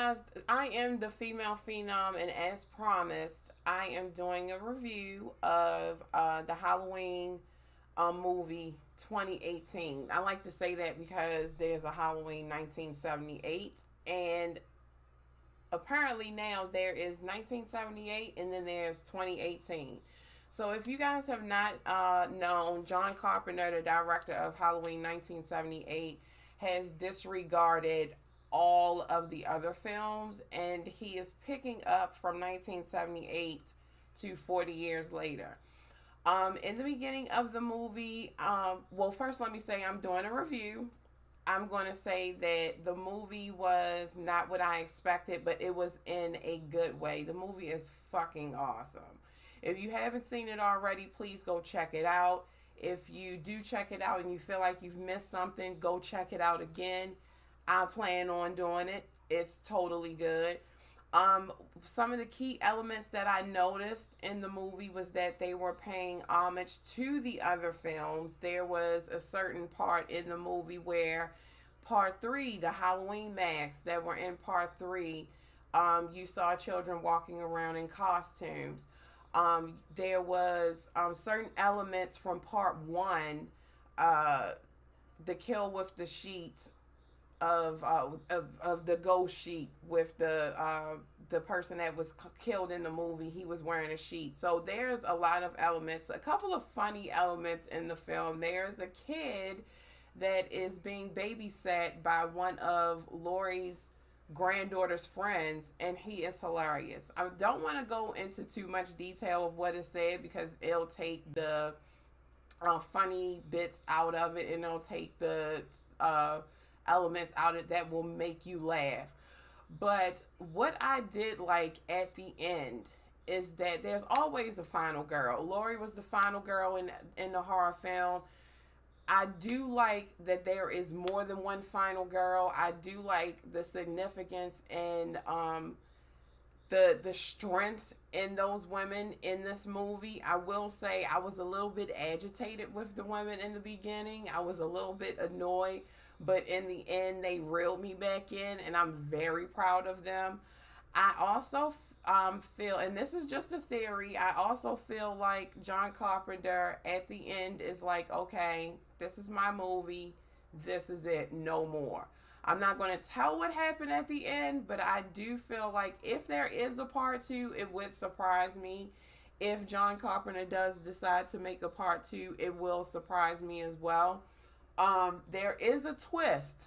guys, I am the Female Phenom, and as promised, I am doing a review of the Halloween movie 2018. I like to say that because there's a Halloween 1978, and apparently now there is 1978, and then there's 2018. So if you guys have not known, John Carpenter, the director of Halloween 1978, has disregarded all of the other films, and he is picking up from 1978 to 40 years later. In the beginning of the movie, well, first let me say I'm doing a review. I'm going to say that the movie was not what I expected, but it was in a good way. The movie is fucking awesome. If you haven't seen it already, please go check it out. If you do check it out and you feel like you've missed something, go check it out again. I plan on doing it. It's totally good. Some of the key elements that I noticed in the movie was that they were paying homage to the other films. There was a certain part in the movie where part 3, the Halloween masks that were in part 3, you saw children walking around in costumes. There was certain elements from part 1, the kill with the sheet of the ghost sheet with the person that was killed in the movie. He was wearing a sheet. So there's a lot of elements, a couple of funny elements in the film. There's a kid that is being babysat by one of Laurie's granddaughter's friends, and he is hilarious. I don't want to go into too much detail of what is said because it'll take the funny bits out of it, and it'll take the elements out of it that will make you laugh. But what I did like at the end is that there's always a final girl. Laurie was the final girl in the horror film. I do like that there is more than one final girl. I do like the significance and the strength in those women in this movie. I will say I was a little bit agitated with the women in the beginning. I was a little bit annoyed, but in the end they reeled me back in, and I'm very proud of them. I also feel, and this is just a theory, I also feel like John Carpenter at the end is like, okay, this is my movie, this is it, no more. I'm not going to tell what happened at the end, but I do feel like if there is a part 2, it would surprise me. If John Carpenter does decide to make a part 2, it will surprise me as well. There is a twist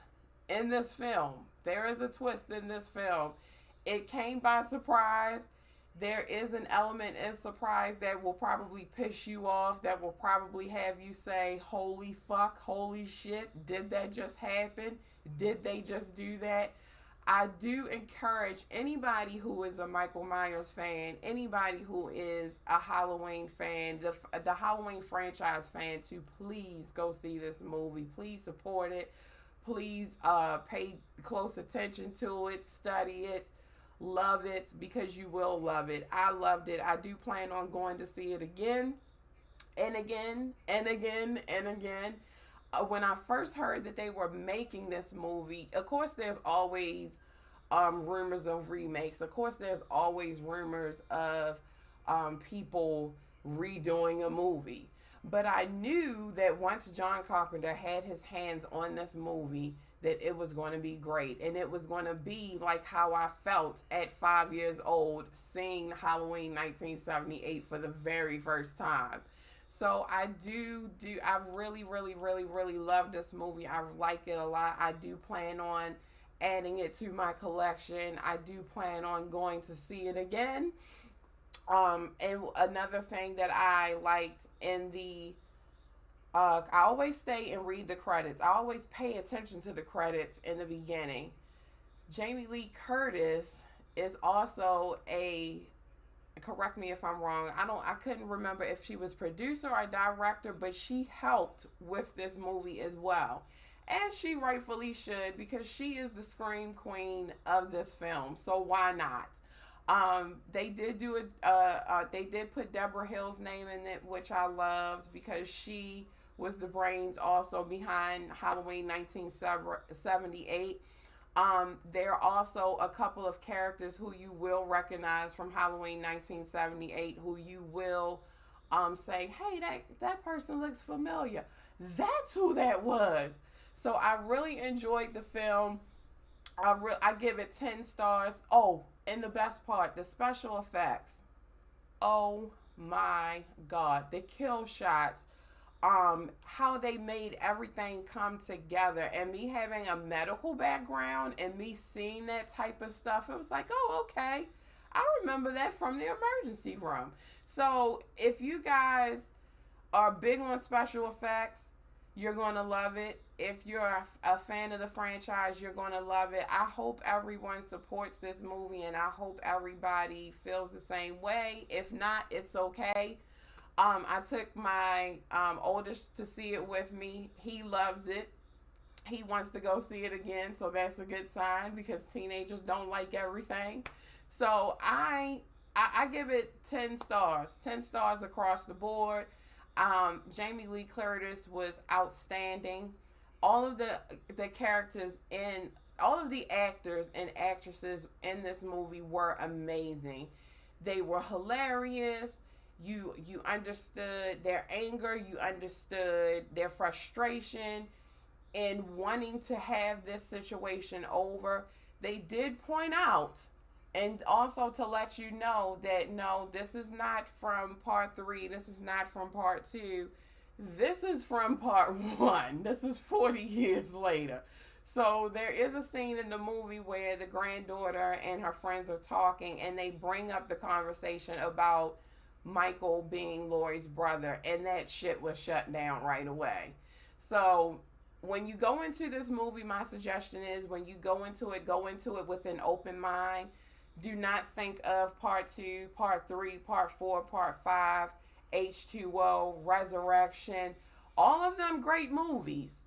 in this film. There is a twist in this film. It came by surprise. There is an element in surprise that will probably piss you off, that will probably have you say, holy fuck, holy shit, did that just happen? Did they just do that? I do encourage anybody who is a Michael Myers fan, anybody who is a Halloween fan, the Halloween franchise fan, to please go see this movie. Please support it. Please pay close attention to it, study it, love it, because you will love it. I loved it. I do plan on going to see it again and again and again and again. When I first heard that they were making this movie, of course there's always rumors of remakes. Of course there's always rumors of people redoing a movie. But I knew that once John Carpenter had his hands on this movie, that it was going to be great. And it was going to be like how I felt at 5 years old seeing Halloween 1978 for the very first time. So I really love this movie. I like it a lot. I do plan on adding it to my collection. I do plan on going to see it again. And another thing that I liked in the I always stay and read the credits. I always pay attention to the credits in the beginning. Jamie Lee Curtis is also correct me if I'm wrong, I couldn't remember if she was producer or director, but she helped with this movie as well. And she rightfully should, because she is the scream queen of this film. So why not? They did do it. They did put Deborah Hill's name in it, which I loved, because she was the brains also behind Halloween 1978. There are also a couple of characters who you will recognize from Halloween 1978, who you will say, hey, that person looks familiar. That's who that was. So I really enjoyed the film. I give it 10 stars. Oh, and the best part, the special effects. Oh my God. The kill shots, how they made everything come together, and me having a medical background and me seeing that type of stuff, it was like, oh, okay, I remember that from the emergency room. So if you guys are big on special effects, you're going to love it. If you're a fan of the franchise, you're going to love it. I hope everyone supports this movie, and I hope everybody feels the same way. If not, it's okay. I took my oldest to see it with me. He loves it. He wants to go see it again, so that's a good sign, because teenagers don't like everything. So I give it 10 stars. 10 stars across the board. Jamie Lee Curtis was outstanding. All of the characters in, all of the actors and actresses in this movie were amazing. They were hilarious. You understood their anger, you understood their frustration in wanting to have this situation over. They did point out, and also to let you know that no, this is not from part 3, this is not from part 2, this is from part 1. This is 40 years later. So there is a scene in the movie where the granddaughter and her friends are talking, and they bring up the conversation about Michael being Laurie's brother, and that shit was shut down right away. So when you go into this movie, my suggestion is, when you go into it with an open mind. Do not think of part 2, part 3, part 4, part 5, H2O, Resurrection, all of them great movies.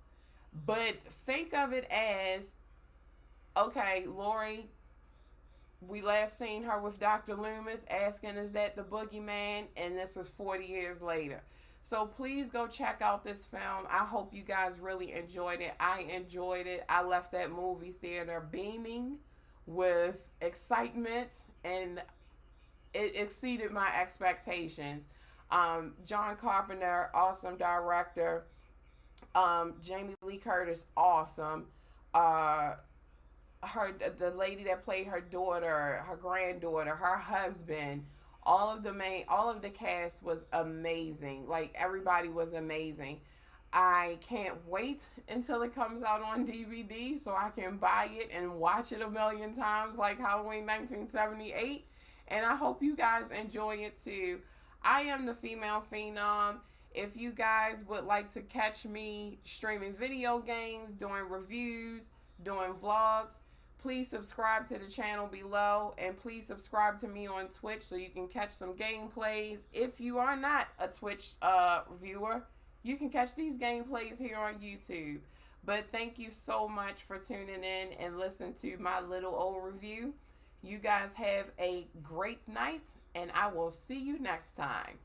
But think of it as, okay, Laurie, we last seen her with Dr. Loomis asking, is that the boogeyman? And this was 40 years later. So please go check out this film. I hope you guys really enjoyed it. I enjoyed it. I left that movie theater beaming with excitement, and it exceeded my expectations. John Carpenter, awesome director. Jamie Lee Curtis, awesome. The lady that played her daughter, her granddaughter, her husband, all of the cast was amazing. Like, everybody was amazing. I can't wait until it comes out on DVD so I can buy it and watch it a million times like Halloween 1978. And I hope you guys enjoy it too. I am the Female Phenom. If you guys would like to catch me streaming video games, doing reviews, doing vlogs, please subscribe to the channel below, and please subscribe to me on Twitch so you can catch some gameplays. If you are not a Twitch viewer, you can catch these gameplays here on YouTube. But thank you so much for tuning in and listening to my little old review. You guys have a great night, and I will see you next time.